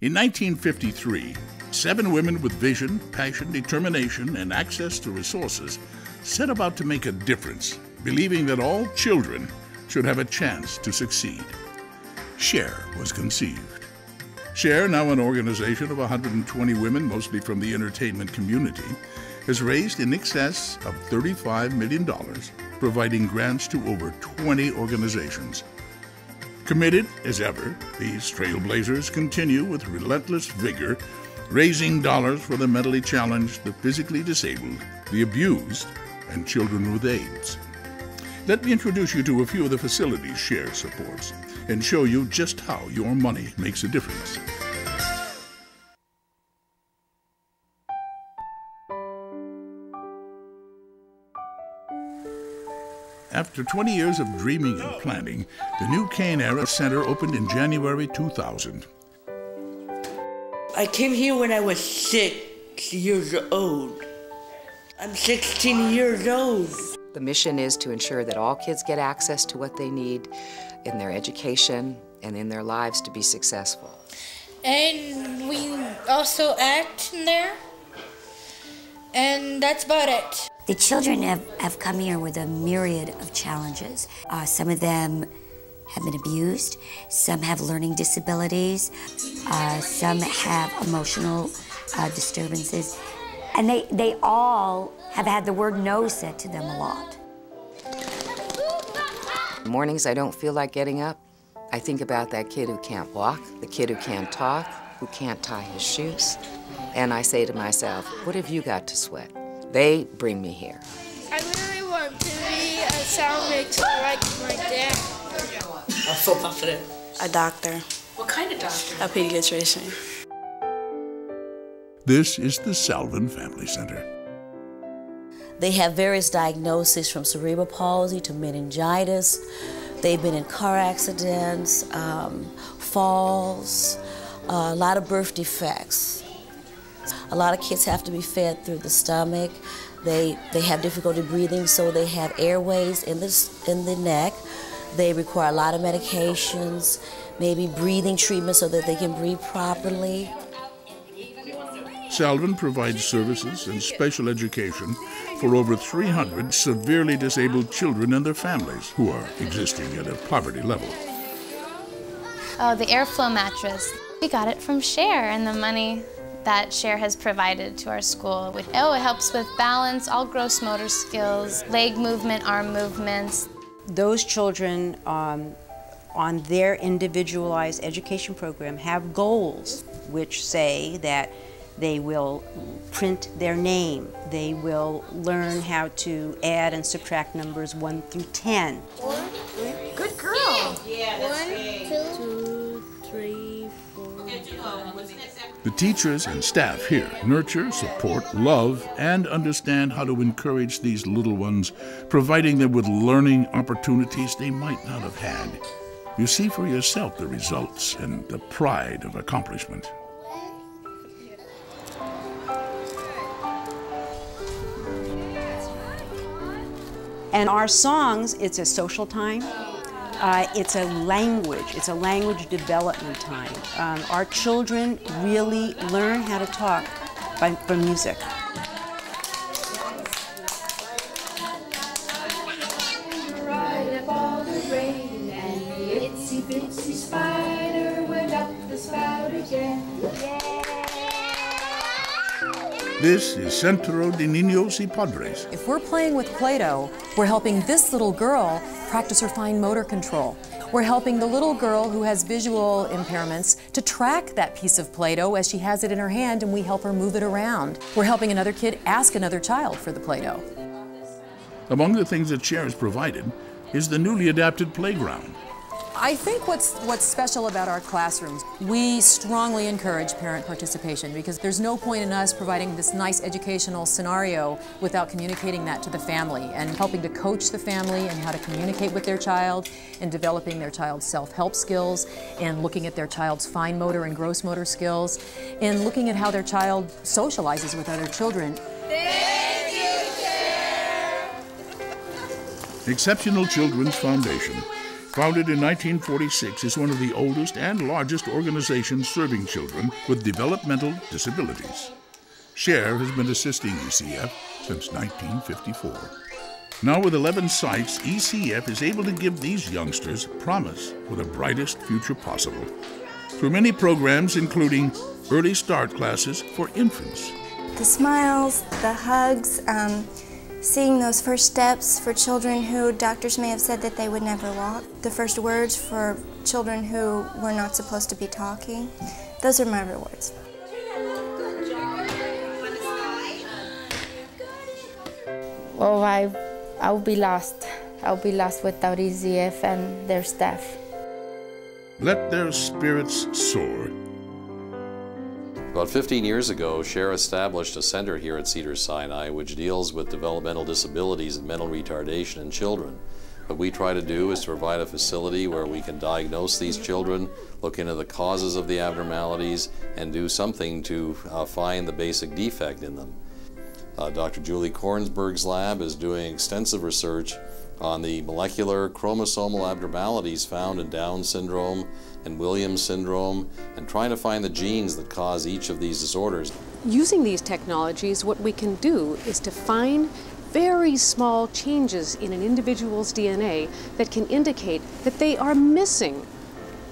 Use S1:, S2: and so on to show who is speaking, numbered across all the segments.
S1: In 1953, 7 women with vision, passion, determination, and access to resources set about to make a difference, believing that all children should have a chance to succeed. SHARE was conceived. SHARE, now an organization of 120 women, mostly from the entertainment community, has raised in excess of $35 million, providing grants to over 20 organizations. Committed as ever, these trailblazers continue with relentless vigor, raising dollars for the mentally challenged, the physically disabled, the abused, and children with AIDS. Let me introduce you to a few of the facilities SHARE supports and show you just how your money makes a difference. After 20 years of dreaming and planning, the new Cain Era Center opened in January 2000.
S2: I came here when I was 6 years old. I'm 16 years old.
S3: The mission is to ensure that all kids get access to what they need in their education and in their lives to be successful.
S4: And we also act in there, and that's about it.
S5: The children have come here with a myriad of challenges. Some of them have been abused, some have learning disabilities, some have emotional disturbances, and they all have had the word no said to them a lot.
S3: Mornings I don't feel like getting up. I think about that kid who can't walk, the kid who can't talk, who can't tie his shoes. And I say to myself, what have you got to sweat? They bring me here.
S4: I really want to be a sound mixer like my dad.
S2: I'm so confident.
S6: A doctor.
S7: What kind of doctor?
S6: A pediatrician.
S1: This is the Salvin Family Center.
S8: They have various diagnoses from cerebral palsy to meningitis. They've been in car accidents, falls, a lot of birth defects. A lot of kids have to be fed through the stomach. They have difficulty breathing, so they have airways in the neck. They require a lot of medications, maybe breathing treatment so that they can breathe properly.
S1: Salvin provides services and special education for over 300 severely disabled children and their families who are existing at a poverty level.
S9: Oh, the airflow mattress. We got it from SHARE, and the money that SHARE has provided to our school. It helps with balance, all gross motor skills, leg movement, arm movements.
S10: Those children on their individualized education program have goals which say that they will print their name, they will learn how to add and subtract numbers 1 through 10.
S4: Good girl.
S7: Yeah, that's
S4: 1, 2, 3, 4.
S1: The teachers and staff here nurture, support, love, and understand how to encourage these little ones, providing them with learning opportunities they might not have had. You see for yourself the results and the pride of accomplishment.
S10: And our songs, it's a social time. It's a language development time. Our children really learn how to talk from music.
S11: Ride up all the rain, and the itsy bitsy spider went up the spout again.
S1: This is Centro de Niños y Padres.
S12: If we're playing with Play-Doh, we're helping this little girl practice her fine motor control. We're helping the little girl who has visual impairments to track that piece of Play-Doh as she has it in her hand, and we help her move it around. We're helping another kid ask another child for the Play-Doh.
S1: Among the things that SHARE has provided is the newly adapted playground.
S12: I think what's special about our classrooms, we strongly encourage parent participation because there's no point in us providing this nice educational scenario without communicating that to the family and helping to coach the family and how to communicate with their child and developing their child's self-help skills and looking at their child's fine motor and gross motor skills and looking at how their child socializes with other children.
S11: Thank you, SHARE!
S1: Exceptional Children's Foundation Founded in 1946, is one of the oldest and largest organizations serving children with developmental disabilities. SHARE has been assisting ECF since 1954. Now with 11 sites, ECF is able to give these youngsters promise for the brightest future possible through many programs, including early start classes for infants.
S6: The smiles, the hugs, seeing those first steps for children who doctors may have said that they would never walk, the first words for children who were not supposed to be talking, those are my rewards.
S4: Well, I'll be lost. I'll be lost without ECF and their staff.
S1: Let their spirits soar.
S7: About 15 years ago, SHARE established a center here at Cedars-Sinai which deals with developmental disabilities and mental retardation in children. What we try to do is to provide a facility where we can diagnose these children, look into the causes of the abnormalities, and do something to find the basic defect in them. Dr. Julie Kornsberg's lab is doing extensive research on the molecular chromosomal abnormalities found in Down syndrome and Williams syndrome, and trying to find the genes that cause each of these disorders.
S13: Using these technologies, what we can do is to find very small changes in an individual's DNA that can indicate that they are missing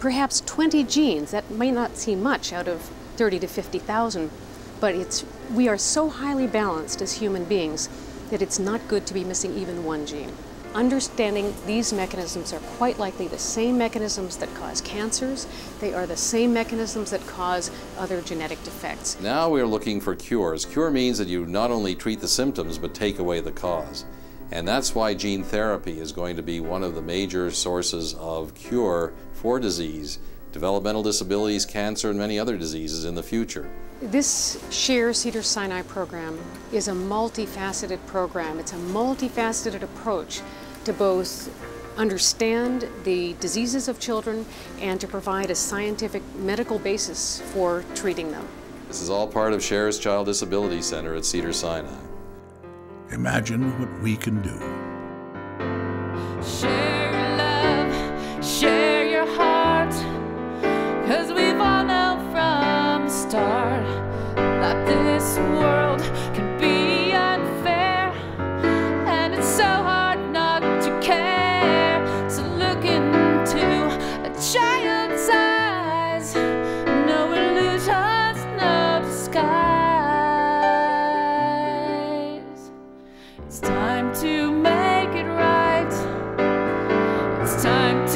S13: perhaps 20 genes. That may not seem much out of 30 to 50,000, but we are so highly balanced as human beings that it's not good to be missing even one gene. Understanding these mechanisms are quite likely the same mechanisms that cause cancers. They are the same mechanisms that cause other genetic defects.
S7: Now we're looking for cures. Cure means that you not only treat the symptoms but take away the cause. And that's why gene therapy is going to be one of the major sources of cure for disease, developmental disabilities, cancer, and many other diseases in the future.
S13: This SHARE Cedars-Sinai program is a multifaceted program. It's a multifaceted approach to both understand the diseases of children and to provide a scientific medical basis for treating them.
S7: This is all part of SHARE's Child Disability Center at Cedars-Sinai.
S1: Imagine what we can do.
S11: Share your love, share your heart, 'cause we've all known from the start that this world can be unfair, and it's so hard not to care. So look into a child's eyes, no illusions, no disguise. It's time to make it right. It's time